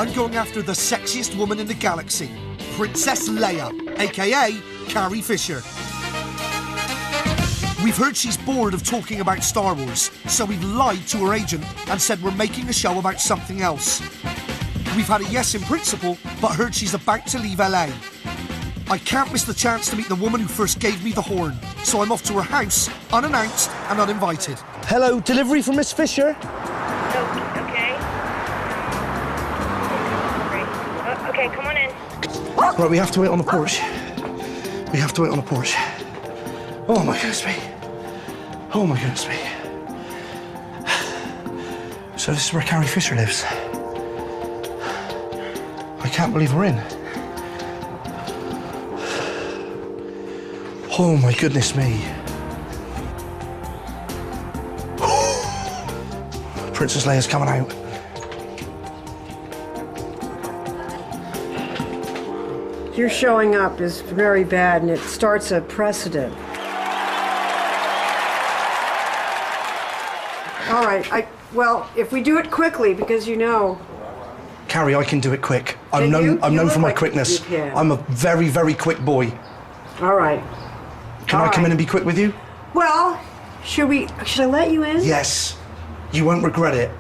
I'm going after the sexiest woman in the galaxy, Princess Leia, aka Carrie Fisher. We've heard she's bored of talking about Star Wars, so we've lied to her agent and said we're making a show about something else. We've had a yes in principle, but heard she's about to leave LA. I can't miss the chance to meet the woman who first gave me the horn, so I'm off to her house, unannounced and uninvited. Hello, delivery from Miss Fisher? Oh, okay. Okay, come on in. Right, we have to wait on the porch. We have to wait on the porch. Oh my goodness me. Oh my goodness me. So this is where Carrie Fisher lives. I can't believe we're in. Oh my goodness me. Princess Leia's coming out. Your showing up is very bad, and it starts a precedent. All right, well, if we do it quickly, because you know... Carrie, I can do it quick. I'm known for my quickness. I'm a very, very quick boy. All right. Can I come in and be quick with you? Well, should I let you in? Yes. You won't regret it.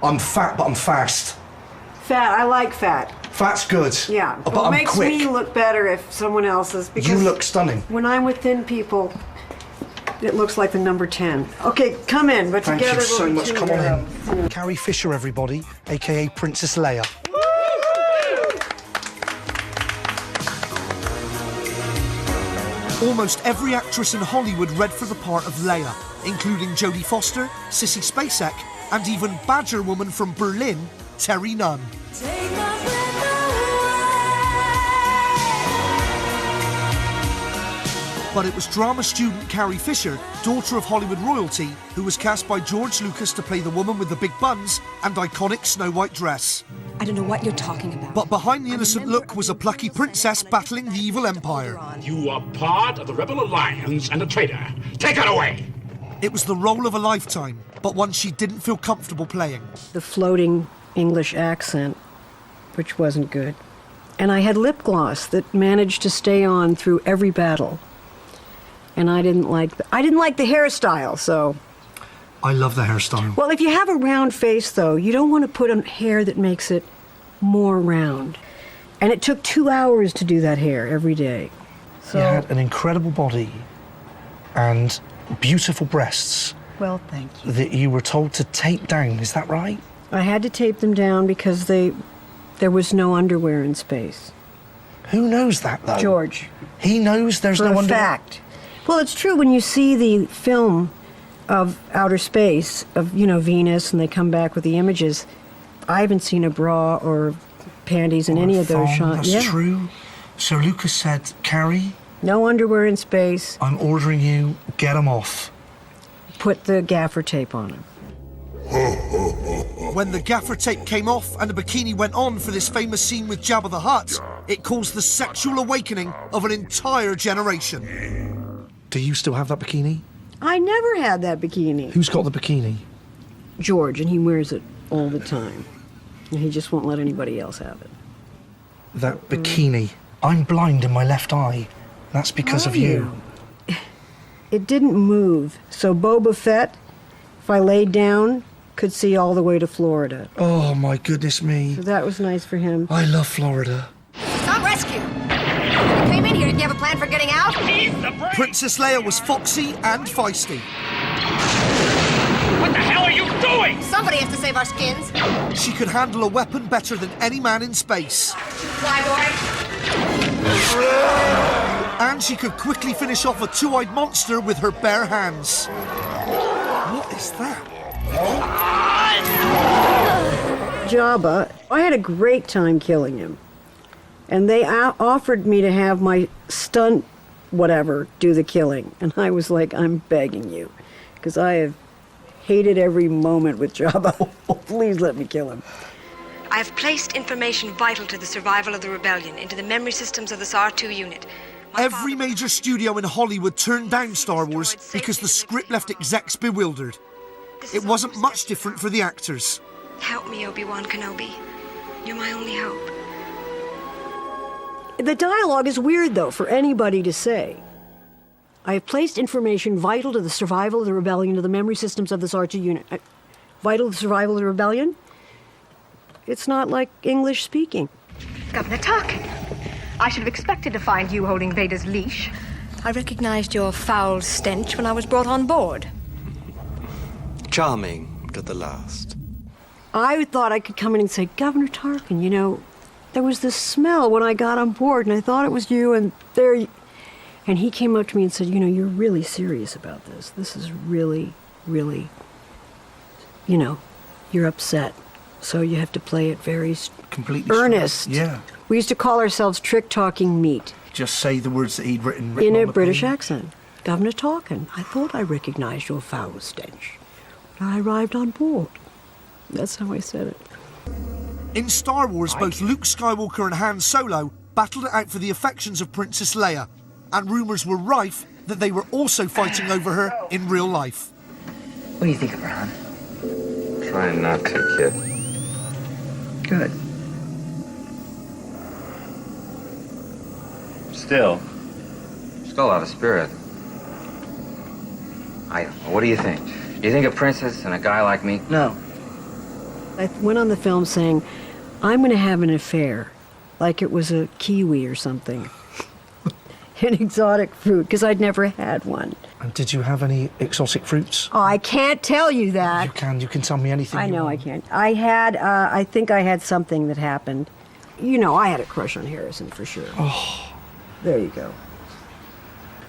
I'm fat, but I'm fast. Fat, I like fat. Fat's good. Yeah, but it I'm makes quick. me look better if someone else is, because... You look stunning. When I'm with thin people, it looks like the number 10. Okay, come in, but Thank together you so we'll much. be Come on in. Carrie Fisher, everybody, a.k.a. Princess Leia. Almost every actress in Hollywood read for the part of Leia, including Jodie Foster, Sissy Spacek, and even Badger Woman from Berlin, Terry Nunn. But it was drama student Carrie Fisher, daughter of Hollywood royalty, who was cast by George Lucas to play the woman with the big buns and iconic snow white dress. I don't know what you're talking about. But behind the innocent look was a plucky princess battling the evil empire. You are part of the Rebel Alliance and a traitor. Take her away! It was the role of a lifetime, but one she didn't feel comfortable playing. The floating English accent, which wasn't good. And I had lip gloss that managed to stay on through every battle. And I didn't like the hairstyle, so... I love the hairstyle. Well, if you have a round face, though, you don't want to put on hair that makes it more round. And it took 2 hours to do that hair every day. So... You had an incredible body and beautiful breasts. Well, thank you. That you were told to tape down, is that right? I had to tape them down because there was no underwear in space. Who knows that, though? George. He knows there's no underwear? For a fact. Well, it's true when you see the film of outer space, of, Venus, and they come back with the images. I haven't seen a bra or panties in any of those shots. That's true. So Lucas said, Carrie... No underwear in space. I'm ordering you, get them off. Put the gaffer tape on them. When the gaffer tape came off and the bikini went on for this famous scene with Jabba the Hutt, it caused the sexual awakening of an entire generation. Do you still have that bikini? I never had that bikini. Who's got the bikini? George, and he wears it all the time. And he just won't let anybody else have it. That bikini. I'm blind in my left eye. That's because of you. It didn't move, so Boba Fett, if I laid down, could see all the way to Florida. Oh, my goodness me. So that was nice for him. I love Florida. Stop rescue! You came in here, didn't you have a plan for getting out? Princess Leia was foxy and feisty. What the hell are you doing? Somebody has to save our skins. She could handle a weapon better than any man in space. Fly boy. And she could quickly finish off a two-eyed monster with her bare hands. What is that? Jabba, I had a great time killing him. And they offered me to have my stunt whatever do the killing. And I was like, I'm begging you. Because I have hated every moment with Jabba. Please let me kill him. I have placed information vital to the survival of the rebellion into the memory systems of this R2 unit. Every major studio in Hollywood turned down Star Wars because the script left execs bewildered. It wasn't much different for the actors. Help me, Obi-Wan Kenobi. You're my only hope. The dialogue is weird, though, for anybody to say. I have placed information vital to the survival of the rebellion to the memory systems of this Archer unit. Vital to the survival of the rebellion? It's not like English speaking. Governor Tarkin, I should have expected to find you holding Vader's leash. I recognized your foul stench when I was brought on board. Charming to the last. I thought I could come in and say, Governor Tarkin, you know, there was this smell when I got on board, and I thought it was you, and there you... And he came up to me and said, you know, you're really serious about this. This is really, really, you know, you're upset. So you have to play it very Completely earnest. straight. Yeah. We used to call ourselves trick-talking meat. Just say the words that he'd written In on a the British page. accent. Governor Tarkin, I thought I recognized your foul stench when I arrived on board. That's how I said it. In Star Wars, both Luke Skywalker and Han Solo battled it out for the affections of Princess Leia, and rumours were rife that they were also fighting over her in real life. What do you think of her, hon? Trying not to, kid. Good. Still a lot of spirit. I don't know. What do you think? Do you think a princess and a guy like me? No. I went on the film saying, I'm going to have an affair, like it was a kiwi or something. An exotic fruit, because I'd never had one. And did you have any exotic fruits? Oh, I can't tell you that. You can tell me anything. I you know want. I can't. I had, I think I had something that happened. You know, I had a crush on Harrison for sure. Oh. There you go.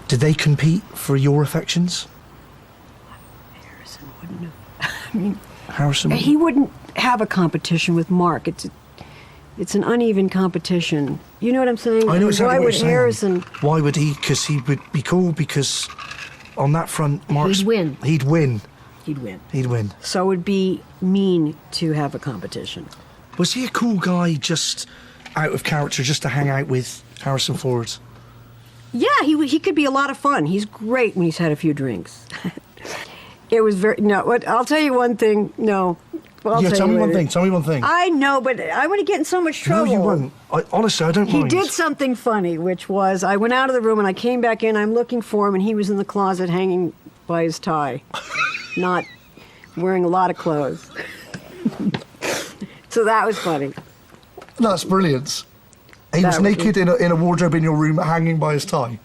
Did they compete for your affections? Harrison wouldn't have. I mean, Harrison? he wouldn't have a competition with Mark. It's an uneven competition. You know what I'm saying? I know exactly Why what would you're saying. Harrison? Why would he? Because he would be cool. Because on that front, Mark's... He'd win. He'd win. He'd win. He'd win. So it would be mean to have a competition. Was he a cool guy just out of character, just to hang out with Harrison Ford? Yeah, he could be a lot of fun. He's great when he's had a few drinks. It was very... No, I'll tell you one thing. No. Well, I'll Tell you me one later. thing. Tell me one thing. I know, but I want to get in so much trouble. No, you won't. Honestly, I don't He mind. did something funny, which was I went out of the room and I came back in. I'm looking for him, and he was in the closet hanging by his tie, not wearing a lot of clothes. So that was funny. That's brilliant. He was That was naked in a wardrobe in your room, hanging by his tie.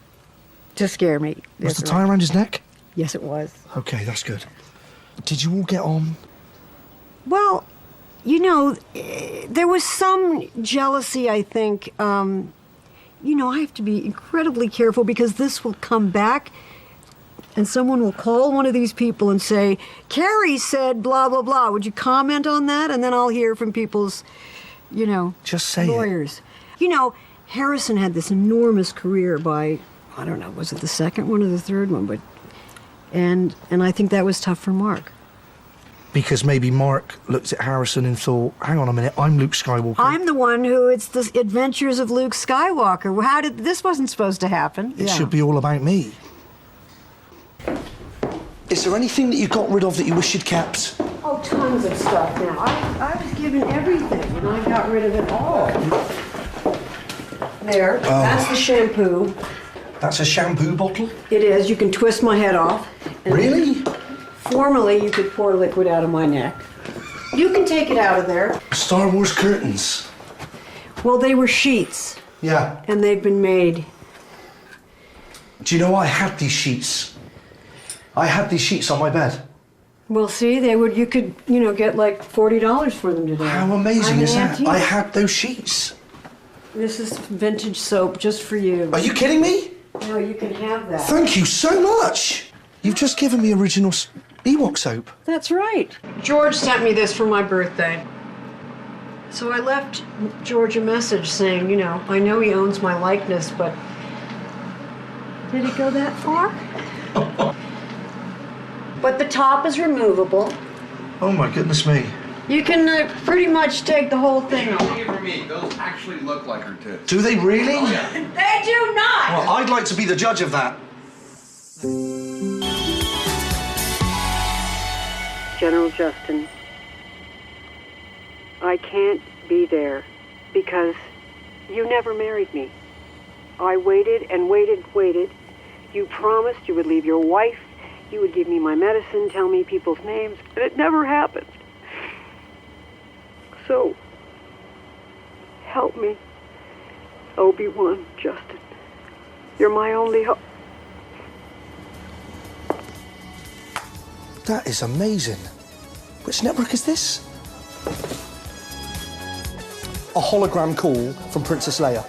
To scare me. Was That's the tie right. around his neck? Yes, it was. Okay, that's good. Did you all get on? Well, you know, there was some jealousy, I think. You know, I have to be incredibly careful because this will come back and someone will call one of these people and say, Carrie said blah, blah, blah. Would you comment on that? And then I'll hear from people's, you know, Just say lawyers. You know, Harrison had this enormous career by, I don't know, was it the second one or the third one? But and I think that was tough for Mark. Because maybe Mark looked at Harrison and thought, hang on a minute, I'm Luke Skywalker. I'm the one who, it's the adventures of Luke Skywalker. Well, how did, this wasn't supposed to happen. It should be all about me. Is there anything that you got rid of that you wish you'd kept? Oh, tons of stuff now. I was given everything, and I got rid of it all. There, that's the shampoo. That's a shampoo bottle? It is. You can twist my head off. And Really? Formerly, you could pour liquid out of my neck. You can take it out of there. Star Wars curtains. Well, they were sheets, Yeah. and they've been made. Do you know I had these sheets? I had these sheets on my bed. Well, see, they would. You could, you know, get like $40 for them today. How amazing I'm is an that? antique. I had those sheets. This is vintage soap just for you. Are you kidding me? No, you can have that. Thank you so much. You've just given me original Ewok soap. That's right. George sent me this for my birthday. So I left George a message saying, you know, I know he owns my likeness, but did it go that far? But the top is removable. Oh my goodness me. You can pretty much take the whole thing off. Take it from me. Those actually look like her tits. Do they really? They do not! Well, I'd like to be the judge of that. General Justin, I can't be there because you never married me. I waited and waited. You promised you would leave your wife, you would give me my medicine, tell me people's names, and it never happened. So, help me, Obi-Wan, Justin. You're my only hope. That is amazing. Which network is this? A hologram call from Princess Leia.